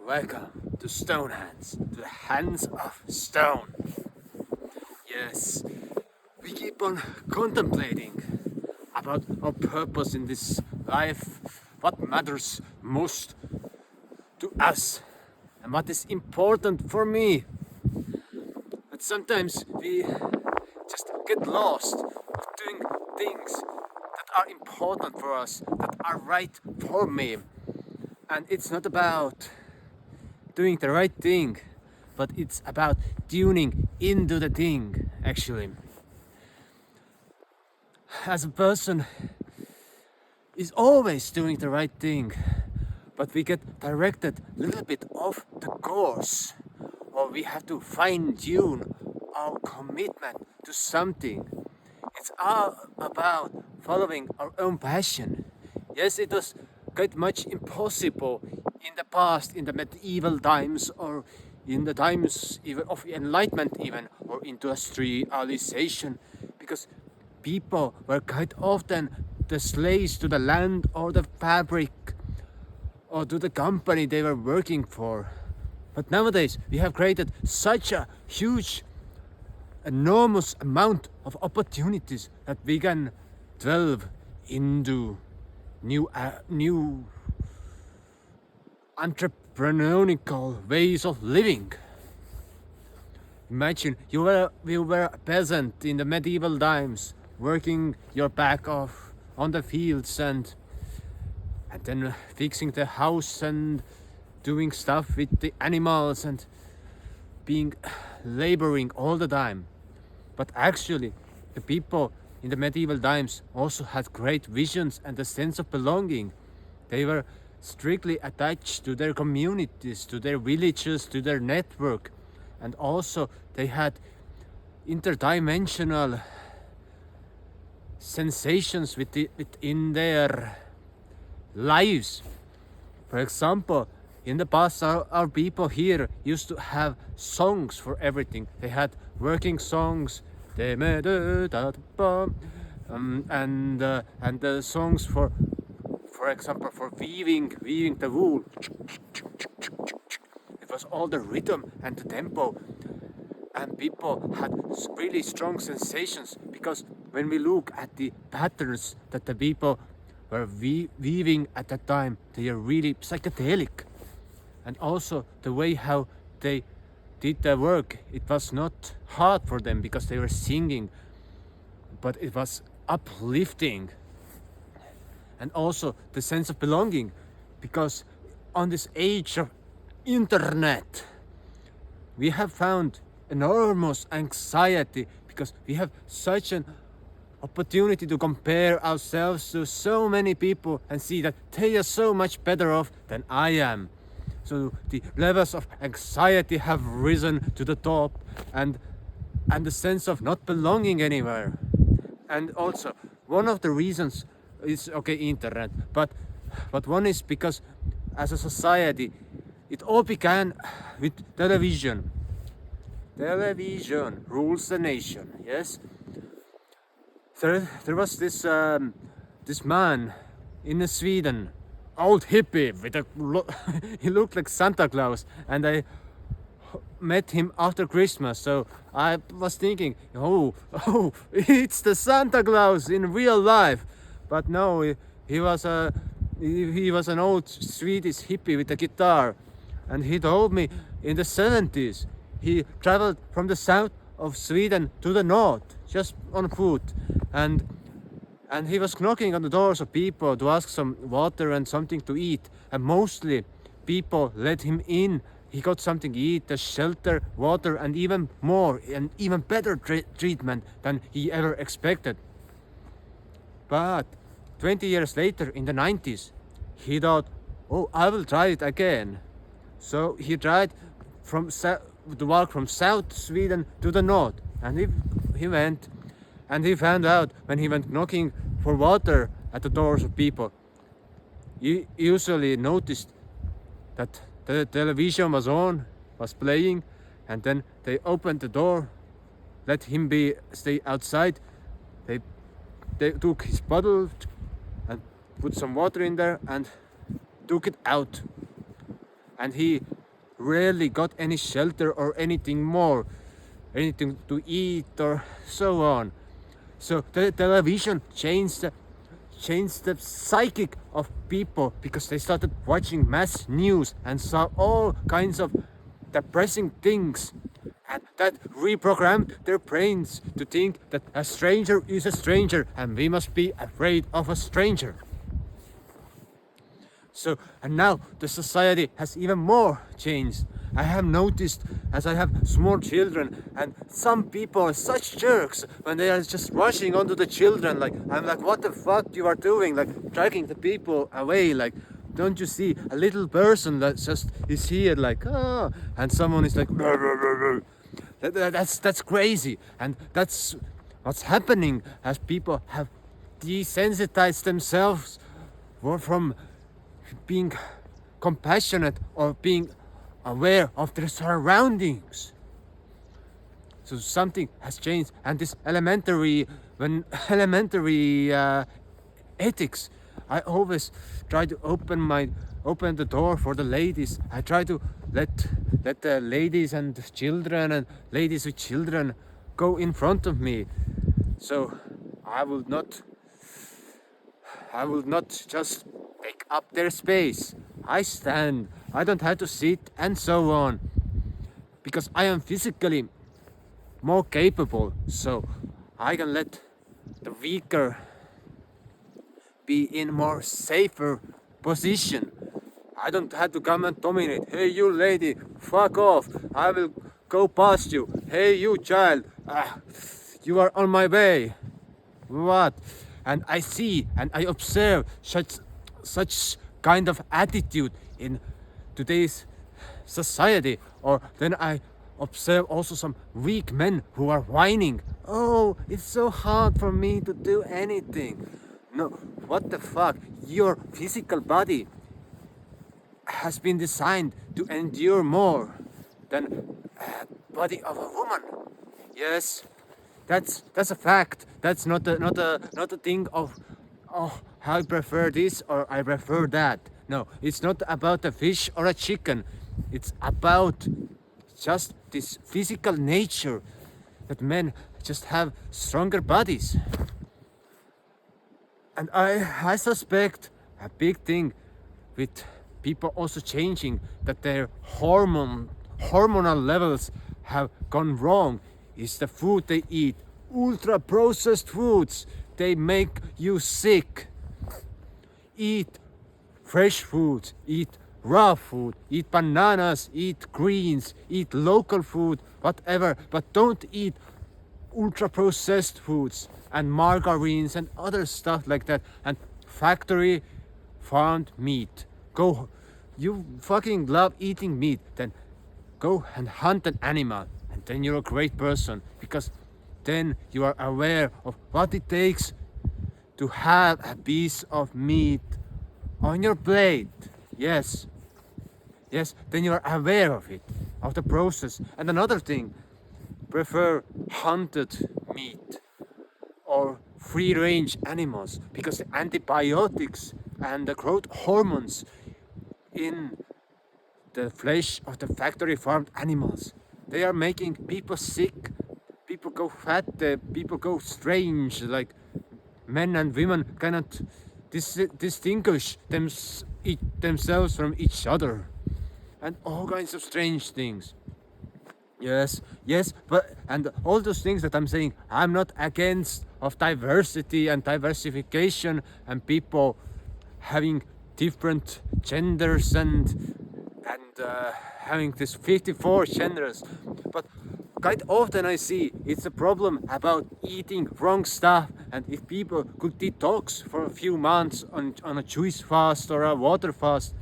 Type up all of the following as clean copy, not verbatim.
Welcome to Stone Hands, to the hands of stone. Yes, we keep on contemplating about our purpose in this life, what matters most to us, and what is important for me. But sometimes we just get lost of doing things that are important for us, that are right for me. And it's not about doing the right thing, but it's about tuning into the thing, actually. As a person is always doing the right thing, but we get directed a little bit off the course, or we have to fine-tune our commitment to something. It's all about following our own passion. Yes, it was quite much impossible in the past, in the medieval times, or in the times even of enlightenment even, or industrialization, because people were quite often the slaves to the land or the fabric or to the company they were working for. But nowadays we have created such a huge, enormous amount of opportunities that we can delve into new entrepreneurial ways of living. Imagine you were a peasant in the medieval times, working your back off on the fields and then fixing the house and doing stuff with the animals and being laboring all the time. But actually, the people in the medieval times also had great visions and a sense of belonging. They were strictly attached to their communities, to their villages, to their network, and also they had interdimensional sensations within their lives. For example, in the past, our people here used to have songs for everything. They had working songs, and the songs for example, for weaving the wool. It was all the rhythm and the tempo, and people had really strong sensations, because when we look at the patterns that the people were weaving at that time, they are really psychedelic. And also the way how they did their work, it was not hard for them because they were singing, but it was uplifting. And also the sense of belonging, because on this age of internet we have found enormous anxiety, because we have such an opportunity to compare ourselves to so many people and see that they are so much better off than I am. So the levels of anxiety have risen to the top, and the sense of not belonging anywhere. And also one of the reasons is internet, but one is because as a society it all began with television. Television rules the nation. Yes, there was this man in Sweden, old hippie with he looked like Santa Claus, and I met him after Christmas, so I was thinking, oh, it's the Santa Claus in real life. But no, he was an old Swedish hippie with a guitar, and he told me in the 70s he traveled from the south of Sweden to the north just on foot, and he was knocking on the doors of people to ask some water and something to eat, and mostly people let him in. He got something to eat, a shelter, water, and even more and even better treatment than he ever expected. But 20 years later, in the 90s, he thought, oh, I will try it again. So he tried to walk from South Sweden to the north, and he went, and he found out when he went knocking for water at the doors of people, he usually noticed that the television was playing, and then they opened the door, let him stay outside. They took his bottle and put some water in there and took it out, and he rarely got any shelter or anything more, anything to eat or so on. So the television changed the psychic of people because they started watching mass news and saw all kinds of depressing things, and that reprogrammed their brains to think that a stranger is a stranger and we must be afraid of a stranger. So, and now the society has even more changed. I have noticed as I have small children, and some people are such jerks when they are just rushing onto the children. Like, I'm like, what the fuck you are doing? Like, dragging the people away. Like, don't you see a little person that just is here, like, ah, and someone is like, "Brr, brr, brr, brr." That's crazy, and that's what's happening as people have desensitized themselves from being compassionate or being aware of their surroundings. So something has changed, and this elementary ethics, I always try to open the door for the ladies. I try to let the ladies and children and ladies with children go in front of me. So I will not just take up their space. I stand. I don't have to sit and so on, because I am physically more capable, so I can let the weaker be in more safer position. I don't have to come and dominate. Hey you lady, fuck off. I will go past you. Hey you child, you are on my way. What? And I see and I observe such kind of attitude in today's society. Or then I observe also some weak men who are whining. Oh, it's so hard for me to do anything. No, what the fuck? Your physical body has been designed to endure more than a body of a woman. Yes, that's a fact. That's not a thing of, oh, I prefer this or I prefer that. No, it's not about a fish or a chicken. It's about just this physical nature that men just have stronger bodies. And I suspect a big thing with people also changing, that their hormonal levels have gone wrong, is the food they eat. Ultra processed foods, they make you sick. Eat fresh food, eat raw food, eat bananas, eat greens, eat local food, whatever, but don't eat ultra processed foods and margarines and other stuff like that, and factory farmed meat. Go, you fucking love eating meat, then go and hunt an animal, and then you're a great person, because then you are aware of what it takes to have a piece of meat on your plate. Yes, then you are aware of it, of the process. And another thing, prefer hunted meat or free-range animals, because the antibiotics and the growth hormones in the flesh of the factory farmed animals, they are making people sick. People go fat, people go strange, like men and women cannot distinguish themselves from each other, and all kinds of strange things. Yes, but and all those things that I'm saying, I'm not against of diversity and diversification and people having different genders and having this 54 genders, but quite often I see it's a problem about eating wrong stuff. And if people could detox for a few months on a juice fast or a water fast,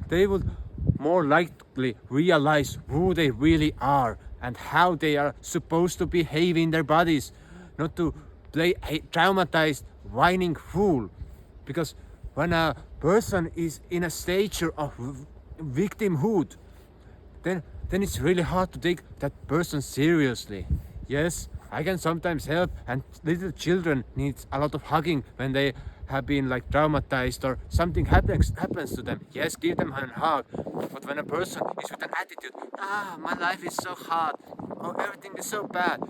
they would more likely realize who they really are and how they are supposed to behave in their bodies, not to play a traumatized whining fool. Because when a person is in a stature of victimhood, then it's really hard to take that person seriously. Yes, I can sometimes help, and little children need a lot of hugging when they have been like traumatized or something happens to them, yes, give them a hug. But when a person is with an attitude, my life is so hard, oh, everything is so bad,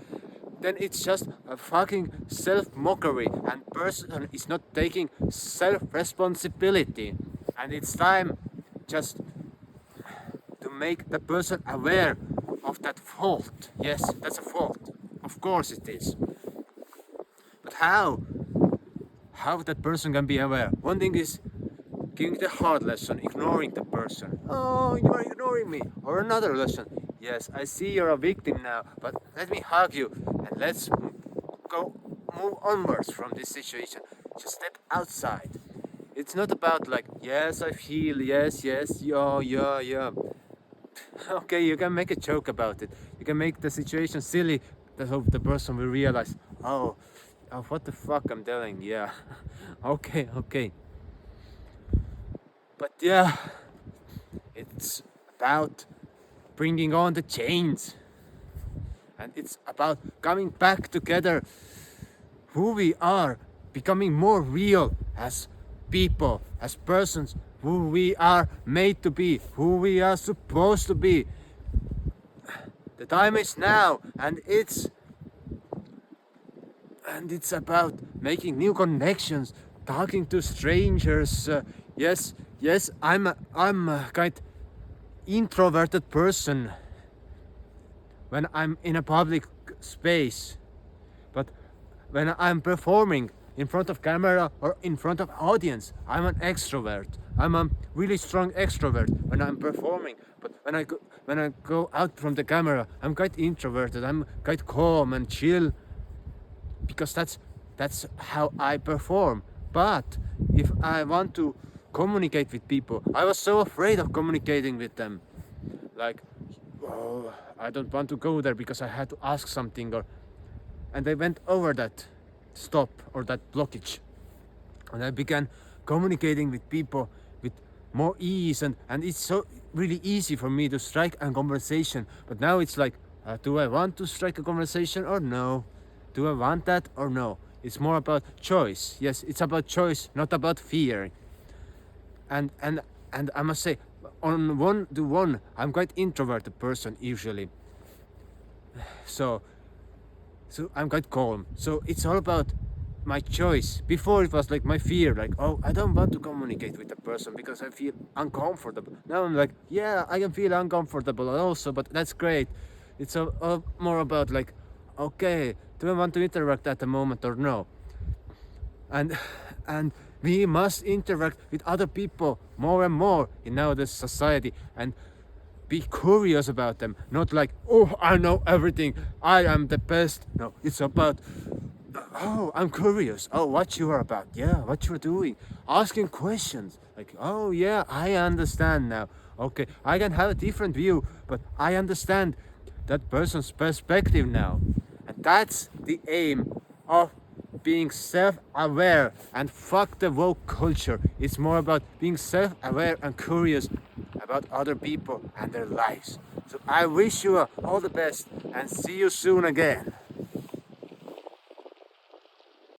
then it's just a fucking self-mockery, and person is not taking self-responsibility. And it's time just to make the person aware of that fault. Yes, that's a fault. Of course it is. But how that person can be aware? One thing is giving the hard lesson, ignoring the person. Oh, you are ignoring me. Or another lesson. Yes, I see you're a victim now, but let me hug you and let's go move onwards from this situation. Just step outside. It's not about like, yes, I feel, yes, yeah. Okay, you can make a joke about it. You can make the situation silly. That hope the person will realize, oh, what the fuck I'm telling, yeah. Okay. But yeah, it's about bringing on the chains. And it's about coming back together, who we are, becoming more real as people, as persons, who we are made to be, who we are supposed to be. The time is now, and it's about making new connections, talking to strangers. Yes, I'm a kind introverted person when I'm in a public space, but when I'm performing in front of camera or in front of audience, I'm an extrovert. I'm a really strong extrovert when I'm performing, but when I go out from the camera, I'm quite introverted. I'm quite calm and chill, because that's how I perform. But if I want to communicate with people, I was so afraid of communicating with them. Like, oh, I don't want to go there because I had to ask something, and I went over that stop or that blockage, and I began communicating with people with more ease, and it's so really easy for me to strike a conversation. But now it's like, do I want to strike a conversation or no? Do I want that or no? It's more about choice. Yes, it's about choice, not about fear. And I must say, on one-to-one, I'm quite introverted person usually. So I'm quite calm. So it's all about my choice. Before it was like my fear, like, oh, I don't want to communicate with the person because I feel uncomfortable. Now I'm like, yeah, I can feel uncomfortable also, but that's great. It's more about like, okay, do I want to interact at the moment or no? And we must interact with other people more and more in nowadays society, and be curious about them. Not like, oh, I know everything, I am the best. No, it's about, oh, I'm curious. Oh, what you are about? Yeah, what you're doing. Asking questions. Like, oh yeah, I understand now. Okay, I can have a different view, but I understand that person's perspective now. And that's the aim of being self-aware, and fuck the woke culture. It's more about being self-aware and curious about other people and their lives. So I wish you all the best and see you soon again.